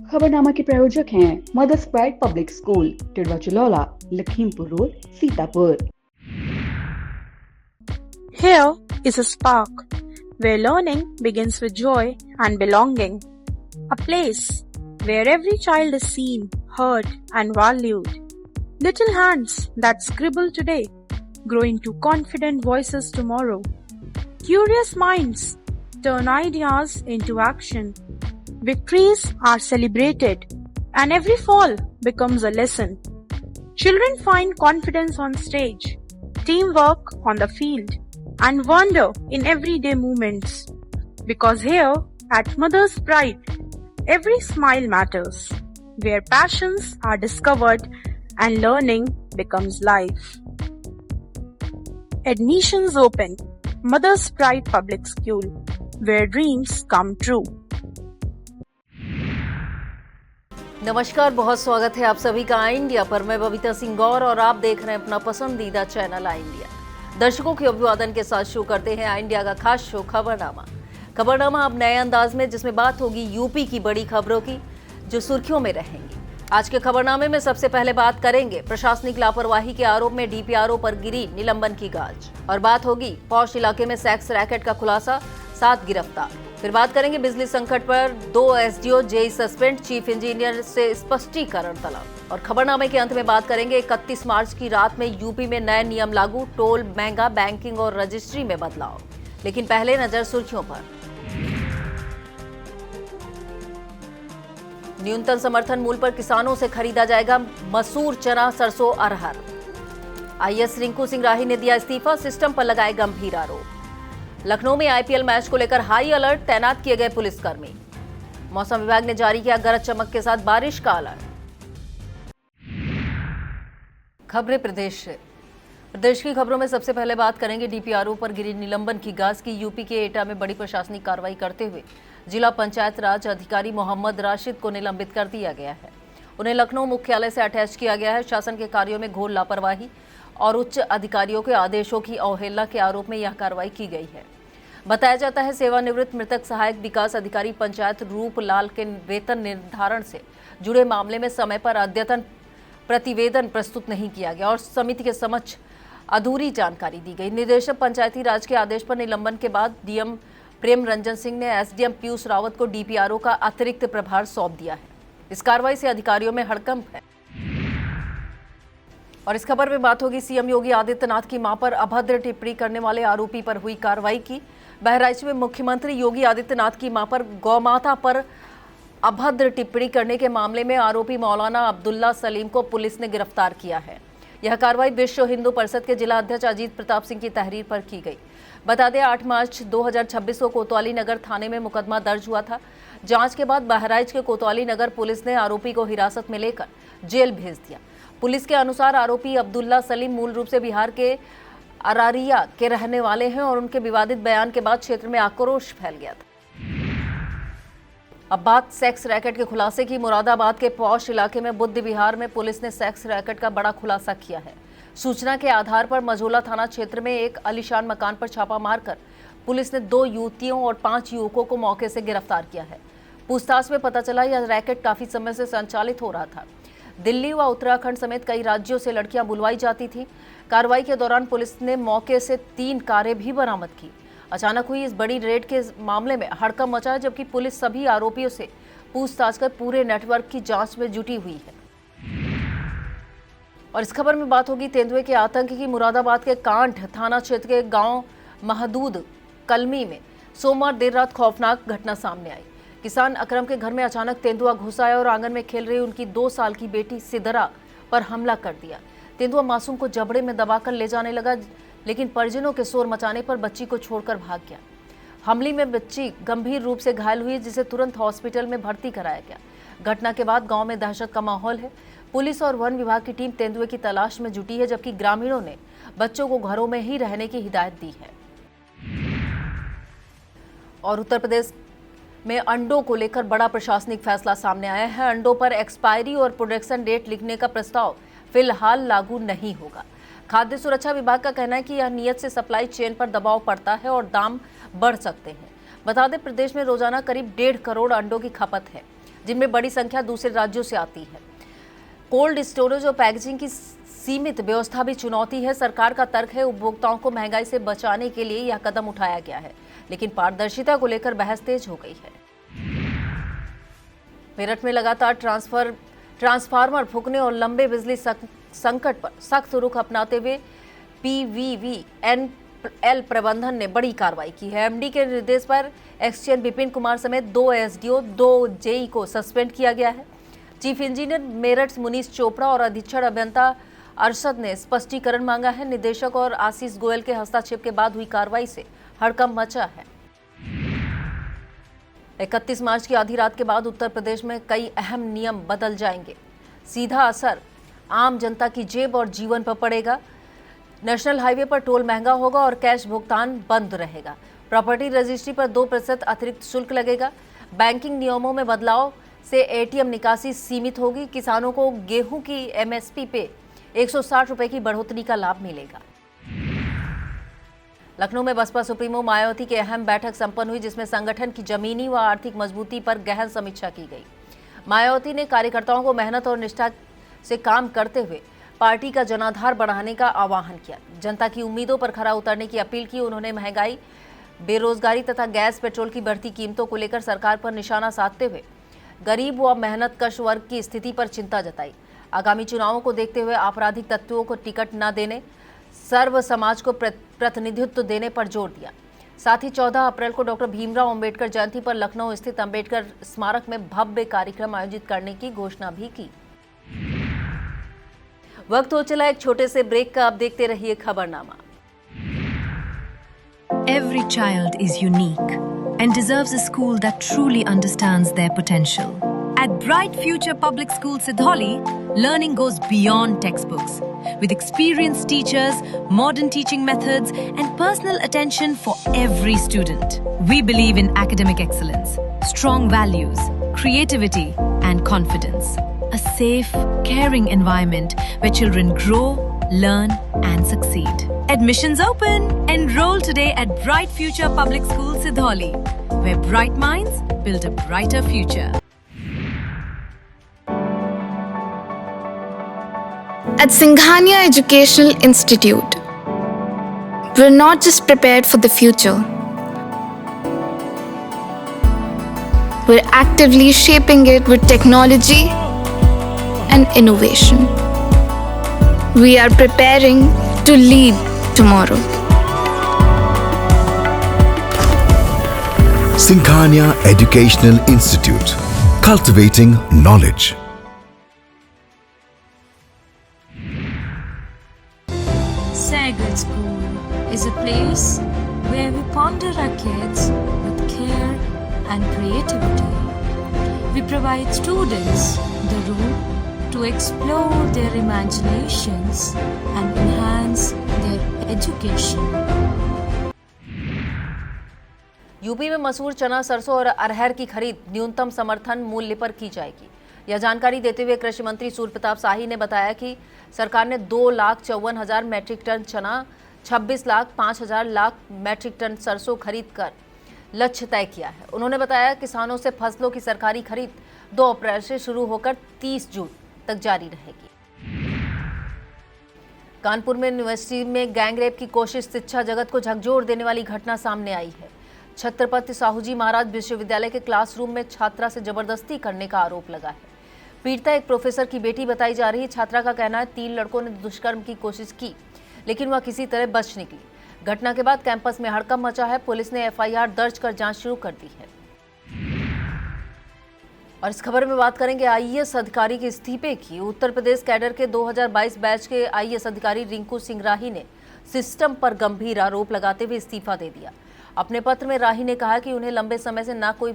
खबरनामा के प्रायोजक हैं Mother's Pride Public School, Tidwa Chalaula, Lakhimpur Road, Sitapur. Here is a spark where learning begins with joy and belonging. A place where every child is seen, heard, and valued. Little hands that scribble today grow into confident voices tomorrow. Curious minds turn ideas into action. Victories are celebrated, and every fall becomes a lesson. Children find confidence on stage, teamwork on the field, and wonder in everyday moments. Because here at Mother's Pride, every smile matters, where passions are discovered and learning becomes life. Admissions open. Mother's Pride Public School, where dreams come true. नमस्कार, बहुत स्वागत है आप सभी का आई India पर। मैं बबीता सिंह गौर और आप देख रहे हैं अपना पसंदीदा चैनल आई इंडिया। दर्शकों के अभिवादन के साथ शुरू करते हैं आई इंडिया का खास शो खबरनामा। खबरनामा अब नए अंदाज में, जिसमें बात होगी यूपी की बड़ी खबरों की जो सुर्खियों में रहेंगी। आज के खबरनामे में सबसे पहले बात करेंगे प्रशासनिक लापरवाही के आरोप में डीपीआरओ पर गिरी निलंबन की गाज, और बात होगी पौष इलाके में सेक्स रैकेट का खुलासा, 7 गिरफ्तार। फिर बात करेंगे बिजली संकट पर 2 SDO JE suspend, chief engineer से स्पष्टीकरण तलब। और खबरनामे के अंत में बात करेंगे 31 मार्च की रात में यूपी में नए नियम लागू, टोल महंगा, बैंकिंग और रजिस्ट्री में बदलाव। लेकिन पहले नजर सुर्खियों पर। न्यूनतम समर्थन मूल्य पर किसानों से खरीदा जाएगा मसूर, चना, सरसों, अरहर। आईएएस रिंकू सिंह राही ने दिया इस्तीफा, सिस्टम पर लगाए गंभीर आरोप। लखनऊ में आईपीएल मैच को लेकर हाई अलर्ट, तैनात किए गए पुलिसकर्मी। मौसम विभाग ने जारी किया गरज चमक के साथ बारिश का अलर्ट। खबरें प्रदेश से। प्रदेश की खबरों में सबसे पहले बात करेंगे डीपीआरओ पर गिरी निलंबन की गाज की। यूपी के एटा में बड़ी प्रशासनिक कार्रवाई करते हुए जिला पंचायत राज अधिकारी मोहम्मद राशिद को निलंबित कर दिया गया है। उन्हें लखनऊ मुख्यालय से अटैच किया गया है। शासन के कार्यों में घोर लापरवाही और उच्च अधिकारियों के आदेशों की अवहेलना के आरोप में यह कार्रवाई की गई है। बताया जाता है सेवानिवृत्त मृतक सहायक विकास अधिकारी पंचायत रूपलाल के वेतन निर्धारण से जुड़े मामले में समय पर अद्यतन प्रतिवेदन प्रस्तुत नहीं किया गया और समिति के समक्ष अधूरी जानकारी दी गई। निदेशक पंचायती राज के आदेश पर निलंबन के बाद डीएम प्रेम रंजन सिंह ने एसडीएम पीयूष रावत को डीपीआरओ का अतिरिक्त प्रभार सौंप दिया है। इस कार्रवाई से अधिकारियों में हड़कंप है। और इस खबर में बात होगी सीएम योगी आदित्यनाथ की मां पर अभद्र टिप्पणी करने वाले आरोपी पर हुई कार्रवाई की। बहराइच में मुख्यमंत्री योगी आदित्यनाथ की मां पर गौमाता पर अभद्र टिप्पणी करने के मामले में आरोपी मौलाना अब्दुल्ला सलीम को पुलिस ने गिरफ्तार किया है। यह कार्रवाई विश्व हिंदू परिषद के जिला अध्यक्ष अजीत प्रताप सिंह की तहरीर पर की गई। बता दें 8 मार्च 2026 को कोतवाली नगर थाने में मुकदमा दर्ज हुआ था। जांच के बाद बहराइच के कोतवाली नगर पुलिस ने आरोपी को हिरासत में लेकर जेल भेज दिया। पुलिस के अनुसार आरोपी अब्दुल्ला सलीम मूल रूप से बिहार के अरारिया के रहने वाले हैं और उनके विवादित बयान के बाद क्षेत्र में आक्रोश फैल गया था। अब बात सेक्स रैकेट के खुलासे की। मुरादाबाद के पौष इलाके में बुद्ध विहार में पुलिस ने सेक्स रैकेट का बड़ा खुलासा किया है। सूचना के आधार पर मझोला थाना क्षेत्र में एक आलीशान मकान पर छापा मारकर पुलिस ने 2 युवतियों और 5 युवकों को मौके से गिरफ्तार किया है। पूछताछ में पता चला यह रैकेट काफी समय से संचालित हो रहा था। दिल्ली व उत्तराखंड समेत कई राज्यों से लड़कियां बुलवाई जाती थी। कार्रवाई के दौरान पुलिस ने मौके से 3 कारें भी बरामद की। अचानक हुई इस बड़ी रेड के मामले में हड़कंप मचा है, जबकि पुलिस सभी आरोपियों से पूछताछ कर पूरे नेटवर्क की जांच में जुटी हुई है। और इस खबर में बात होगी तेंदुए के आतंक की। मुरादाबाद के कांठ थाना क्षेत्र के गांव महदूद कलमी में सोमवार देर रात खौफनाक घटना सामने आई। किसान अकरम के घर में अचानक तेंदुआ घुस आया और आंगन में खेल रही उनकी 2 साल की बेटी सिदरा पर हमला कर दिया। तेंदुआ मासूम को जबड़े में दबाकर ले जाने लगा, लेकिन परिजनों के शोर मचाने पर बच्ची को छोड़कर भाग गया। हमले में बच्ची गंभीर रूप से घायल हुई, जिसे तुरंत हॉस्पिटल में भर्ती कराया गया। घटना के बाद गांव में दहशत का माहौल है। पुलिस और वन विभाग की टीम तेंदुए की तलाश में जुटी है, जबकि ग्रामीणों ने बच्चों को घरों में ही रहने की हिदायत दी है। और उत्तर प्रदेश में अंडों को लेकर बड़ा प्रशासनिक फैसला सामने आया है। अंडों पर एक्सपायरी और प्रोडक्शन डेट लिखने का प्रस्ताव फिलहाल लागू नहीं होगा। खाद्य सुरक्षा विभाग का कहना है कि यह नियत से सप्लाई चेन पर दबाव पड़ता है और दाम बढ़ सकते हैं। बता दें प्रदेश में रोजाना करीब 1.5 करोड़ अंडों की खपत है। जिनमें बड़ी संख्या दूसरे राज्यों से आती है। कोल्ड स्टोरेज और पैकेजिंग की सीमित व्यवस्था भी चुनौती है। सरकार का तर्क है उपभोक्ताओं को महंगाई से बचाने के लिए यह कदम उठाया गया है, लेकिन पारदर्शिता को लेकर बहस तेज हो गई है। मेरठ में लगातार ट्रांसफार्मर फूंकने और लंबे बिजली संकट पर सख्त रुख अपनाते हुए PVVNL प्रबंधन ने बड़ी कार्रवाई की है। एमडी के निर्देश पर एक्सचेंज विपिन कुमार समेत 2 एसडीओ 2 जेई को सस्पेंड किया गया है। चीफ इंजीनियर मेरठ मुनीश चोपड़ा और अधीक्षण अभियंता अरशद ने स्पष्टीकरण मांगा है। निदेशक और आशीष गोयल के हस्तक्षेप के बाद हुई कार्रवाई से हड़कंप मचा है। 31 मार्च की आधी रात के बाद उत्तर प्रदेश में कई अहम नियम बदल जाएंगे। सीधा असर आम जनता की जेब और जीवन पर पड़ेगा। नेशनल हाईवे पर टोल महंगा होगा और कैश भुगतान बंद रहेगा। प्रॉपर्टी रजिस्ट्री पर 2% अतिरिक्त शुल्क लगेगा। बैंकिंग नियमों में बदलाव से एटीएम निकासी सीमित होगी। किसानों को गेहूं की एमएसपी पे 160 रुपए की बढ़ोतरी का लाभ मिलेगा। लखनऊ में बसपा सुप्रीमो मायावती की अहम बैठक संपन्न हुई, जिसमें संगठन की जमीनी व आर्थिक मजबूती पर गहन समीक्षा की गई। मायावती ने कार्यकर्ताओं को मेहनत और निष्ठा से काम करते हुए पार्टी का जनाधार बढ़ाने का आह्वान किया। जनता की उम्मीदों पर खरा उतरने की अपील की। उन्होंने महंगाई, बेरोजगारी तथा गैस पेट्रोल की बढ़ती कीमतों को लेकर सरकार पर निशाना साधते हुए गरीब व मेहनतकश वर्ग की स्थिति पर चिंता जताई। आगामी चुनावों को देखते हुए आपराधिक तत्वों को टिकट न देने, सर्व समाज को प्रतिनिधित्व देने पर जोर दिया। साथ ही 14 अप्रैल को डॉक्टर भीमराव अंबेडकर जयंती पर लखनऊ स्थित अंबेडकर स्मारक में भव्य कार्यक्रम आयोजित करने की घोषणा भी की। वक्त हो चला एक छोटे से ब्रेक का। आप देखते रहिए खबरनामा। Every child is unique and deserves a school that truly understands their potential. At Bright Future Public School Sidholi, learning goes beyond textbooks. With experienced teachers, modern teaching methods, and personal attention for every student. We believe in academic excellence, strong values, creativity, and confidence. A safe, caring environment where children grow, learn, and succeed. Admissions open! Enroll today at Bright Future Public School Sidholi, where bright minds build a brighter future. At Singhania Educational Institute, we're not just prepared for the future, we're actively shaping it with technology and innovation. We are preparing to lead tomorrow. Singhania Educational Institute, cultivating knowledge. Sagar School is a place where we ponder our kids with care and creativity. We provide students the room to explore their imaginations and enhance their education. UP में मसूर, चना, सरसों और अरहर की खरीद न्यूनतम समर्थन मूल्य पर की जाएगी। यह जानकारी देते हुए कृषि मंत्री सूर्य प्रताप शाही ने बताया कि सरकार ने 2,54,000 मैट्रिक टन चना, 26,05,000 मैट्रिक टन सरसों खरीद कर लक्ष्य तय किया है। उन्होंने बताया किसानों से फसलों की सरकारी खरीद 2 अप्रैल से शुरू होकर 30 जून तक जारी रहेगी। कानपुर में यूनिवर्सिटी में गैंगरेप की कोशिश, शिक्षा जगत को झकझोर देने वाली घटना सामने आई है। छत्रपति साहूजी महाराज विश्वविद्यालय के क्लासरूम में छात्रा से जबरदस्ती करने का आरोप लगा है। पीड़िता एक प्रोफेसर की बेटी बताई जा रही है। छात्रा का कहना है 3 लड़कों ने दुष्कर्म की कोशिश की, लेकिन वह किसी तरह बच निकली। घटना के बाद कैंपस में हड़कंप मचा है। पुलिस ने एफआईआर दर्ज कर जांच शुरू कर दी है। और इस खबर में बात करेंगे आईएएस अधिकारी के इस्तीफे की। उत्तर प्रदेश कैडर के 2022 बैच के आईएएस अधिकारी रिंकू सिंह राही ने सिस्टम पर गंभीर आरोप लगाते हुए इस्तीफा दे दिया। अपने पत्र में राही ने कहा कि उन्हें लंबे समय से ना कोई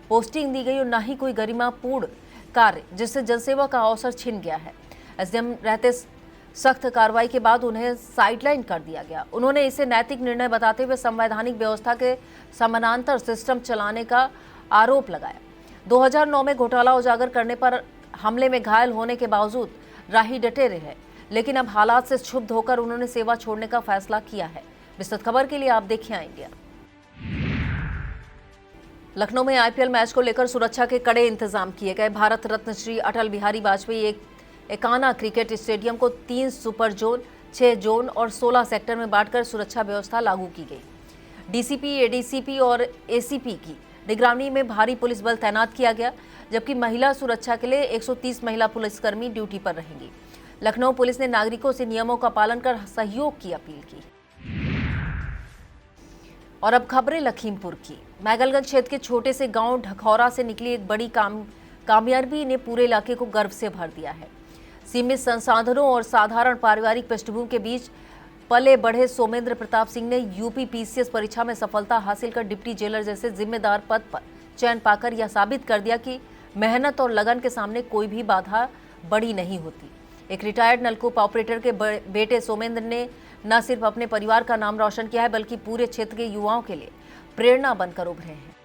पोस्टिंग दी गई और ना ही कोई गरिमापूर्ण कार्य, जिससे जनसेवा का अवसर छिन गया है। एसडीएम रहते सख्त कार्रवाई के बाद उन्हें साइडलाइन कर दिया गया। उन्होंने इसे नैतिक निर्णय बताते हुए संवैधानिक व्यवस्था के समानांतर सिस्टम चलाने का आरोप लगाया। 2009 में घोटाला उजागर करने पर हमले में घायल होने के बावजूद राही डटे रहे, लेकिन अब हालात से क्षुब्ध होकर उन्होंने सेवा छोड़ने का फैसला किया है। विस्तृत खबर के लिए आप देखिए इंडिया। लखनऊ में आईपीएल मैच को लेकर सुरक्षा के कड़े इंतजाम किए गए। भारत रत्न श्री अटल बिहारी वाजपेयी एकाना क्रिकेट स्टेडियम को 3 सुपर जोन, 6 जोन और 16 सेक्टर में बांटकर सुरक्षा व्यवस्था लागू की गई। डीसीपी, एडीसीपी और एसीपी की निगरानी में भारी पुलिस बल तैनात किया गया, जबकि महिला सुरक्षा के लिए 130 महिला पुलिसकर्मी ड्यूटी पर रहेंगी। लखनऊ पुलिस ने नागरिकों से नियमों का पालन कर सहयोग की अपील की। और अब खबरें लखीमपुर की। मैगलगंज क्षेत्र के छोटे से गांव ढखौरा से निकली एक बड़ी कामयाबी ने पूरे इलाके को गर्व से भर दिया है। सीमित संसाधनों और साधारण पारिवारिक पृष्ठभूमि के बीच पले बढ़े सोमेंद्र प्रताप सिंह ने यूपी पीसीएस परीक्षा में सफलता हासिल कर डिप्टी जेलर जैसे जिम्मेदार पद पर चयन पाकर यह साबित कर दिया कि मेहनत और लगन के सामने कोई भी बाधा बड़ी नहीं होती। एक रिटायर्ड नलकूप ऑपरेटर के बेटे सोमेंद्र ने न सिर्फ अपने परिवार का नाम रोशन किया है, बल्कि पूरे क्षेत्र के युवाओं के लिए प्रेरणा बनकर उभरे हैं।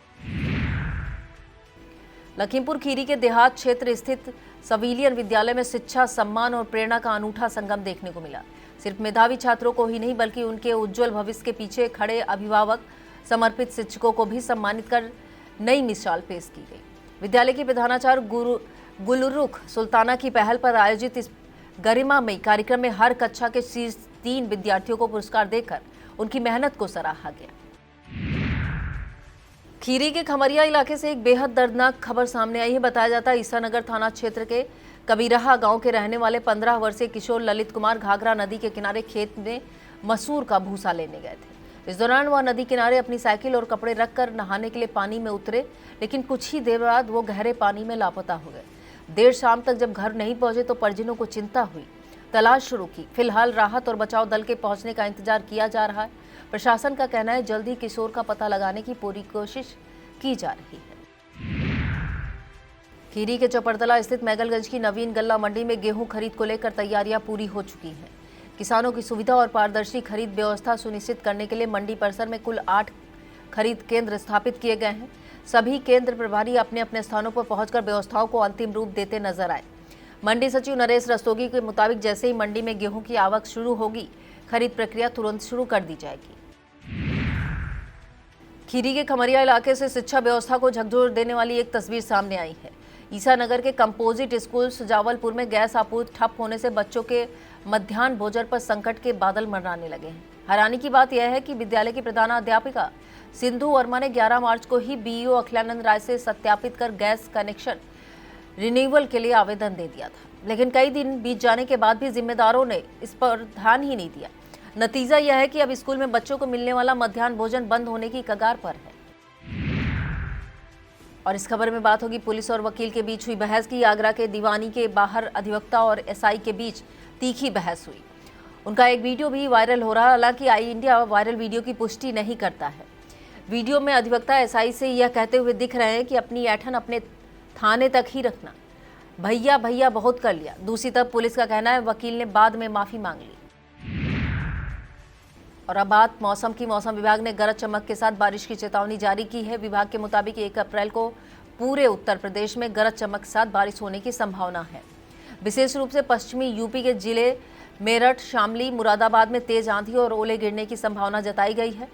लखीमपुर खीरी के देहात क्षेत्र स्थित सिविलियन विद्यालय में शिक्षा, सम्मान और प्रेरणा का अनूठा संगम देखने को मिला। सिर्फ मेधावी छात्रों को ही नहीं, बल्कि उनके उज्जवल भविष्य के पीछे खड़े अभिभावक, समर्पित शिक्षकों को भी सम्मानित कर नई मिसाल पेश की गई। विद्यालय के प्रधानाचार्य गुलरुख सुल्ताना की पहल पर आयोजित इस गरिमामयी कार्यक्रम में हर कक्षा के शीर्ष 3 विद्यार्थियों को पुरस्कार देकर उनकी मेहनत को सराहा गया। खीरी के खमरिया इलाके से एक बेहद दर्दनाक खबर सामने आई है। बताया जाता है ईसानगर थाना क्षेत्र के कबीरहा गांव के रहने वाले 15 वर्षीय किशोर ललित कुमार घाघरा नदी के किनारे खेत में मसूर का भूसा लेने गए थे। इस दौरान वह नदी किनारे अपनी साइकिल और कपड़े रखकर नहाने के लिए पानी में उतरे, लेकिन कुछ ही देर बाद वो गहरे पानी में लापता हो गए। देर शाम तक जब घर नहीं पहुंचे तो परिजनों को चिंता हुई, तलाश शुरू की। फिलहाल राहत और बचाव दल के पहुंचने का इंतजार किया जा रहा है। प्रशासन का कहना है जल्द ही किशोर का पता लगाने की पूरी कोशिश की जा रही है। खीरी के चौपड़तला स्थित मैगलगंज की नवीन गल्ला मंडी में गेहूं खरीद को लेकर तैयारियां पूरी हो चुकी हैं। किसानों की सुविधा और पारदर्शी खरीद व्यवस्था सुनिश्चित करने के लिए मंडी परिसर में कुल 8 खरीद केंद्र स्थापित किए गए हैं। सभी केंद्र प्रभारी अपने अपने स्थानों पर पहुंचकर व्यवस्थाओं को अंतिम रूप देते नजर आए। मंडी सचिव नरेश रस्तोगी के मुताबिक जैसे ही मंडी में गेहूं की आवक शुरू होगी, खरीद प्रक्रिया तुरंत शुरू कर दी जाएगी। खीरी के खमरिया इलाके से शिक्षा व्यवस्था को झकझोर देने वाली एक तस्वीर सामने आई है। ईसानगर के कंपोजिट स्कूल सुजावलपुर में गैस आपूर्ति ठप होने से बच्चों के मध्याह्न भोजन पर संकट के बादल मंडराने लगे हैं। हैरानी की बात यह है कि विद्यालय की प्रधानाध्यापिका सिंधु वर्मा ने 11 मार्च को ही बीईओ अखिलानंद राय से सत्यापित कर गैस कनेक्शन रिन्यूअल के लिए आवेदन दे दिया था, लेकिन कई दिन बीत जाने के बाद भी जिम्मेदारों ने इस पर ध्यान ही नहीं दिया। नतीजा यह है कि अब स्कूल में बच्चों को मिलने वाला मध्याह्न भोजन बंद होने की कगार पर है। और इस खबर में बात होगी पुलिस और वकील के बीच हुई बहस की। आगरा के दीवानी के बाहर अधिवक्ता और एसआई के बीच तीखी बहस हुई। उनका एक वीडियो भी वायरल हो रहा है। हालांकि आई इंडिया वायरल वीडियो की पुष्टि नहीं करता है। वीडियो में अधिवक्ता एसआई से यह कहते हुए दिख रहे हैं कि अपनी ऐठन अपने थाने तक ही रखना, भैया भैया बहुत कर लिया। दूसरी तरफ पुलिस का कहना है वकील ने बाद में माफी मांग ली। और अब बात मौसम की। मौसम विभाग ने गरज चमक के साथ बारिश की चेतावनी जारी की है। विभाग के मुताबिक 1 अप्रैल को पूरे उत्तर प्रदेश में गरज चमक के साथ बारिश होने की संभावना है। विशेष रूप से पश्चिमी यूपी के जिले मेरठ, शामली, मुरादाबाद में तेज आंधी और ओले गिरने की संभावना जताई गई है।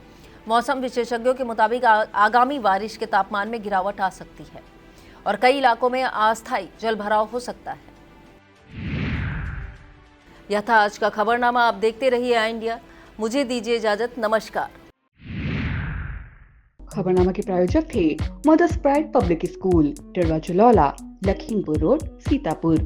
मौसम विशेषज्ञों के मुताबिक आगामी बारिश के तापमान में गिरावट आ सकती है और कई इलाकों में अस्थायी जलभराव हो सकता है। यह था आज का खबरनामा। आप देखते रहिए आई इंडिया। मुझे दीजिए इजाजत। नमस्कार। खबरनामा के प्रायोजक थे Mother's Pride Public School, Tidwa Chalaula, Lakhimpur Road, Sitapur.